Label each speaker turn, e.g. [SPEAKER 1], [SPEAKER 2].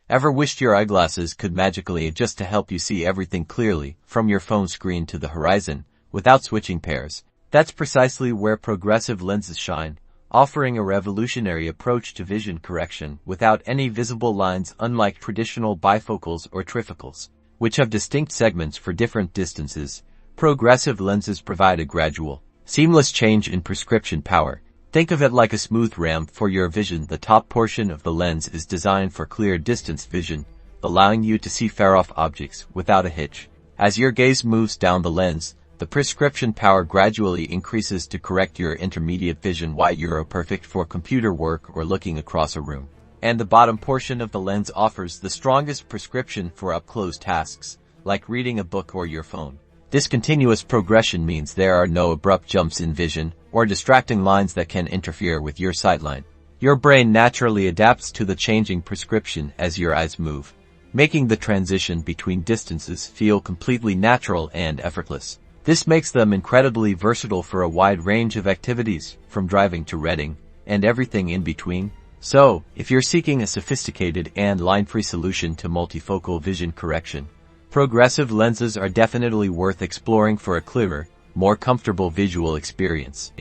[SPEAKER 1] Ever wished your eyeglasses could magically adjust to help you see everything clearly, from your phone screen to the horizon, without switching pairs? That's precisely where progressive lenses shine, offering a revolutionary approach to vision correction without any visible lines, unlike traditional bifocals or trifocals, which have distinct segments for different distances. Progressive lenses provide a gradual, seamless change in prescription power. Think of it like a smooth ramp for your vision. The top portion of the lens is designed for clear distance vision, allowing you to see far-off objects without a hitch. As your gaze moves down the lens, the prescription power gradually increases to correct your intermediate vision, wide Euro perfect for computer work or looking across a room. And the bottom portion of the lens offers the strongest prescription for up-close tasks, like reading a book or your phone. This continuous progression means there are no abrupt jumps in vision or distracting lines that can interfere with your sightline. Your brain naturally adapts to the changing prescription as your eyes move, making the transition between distances feel completely natural and effortless. This makes them incredibly versatile for a wide range of activities, from driving to reading, and everything in between. So, if you're seeking a sophisticated and line-free solution to multifocal vision correction, progressive lenses are definitely worth exploring for a clearer, more comfortable visual experience.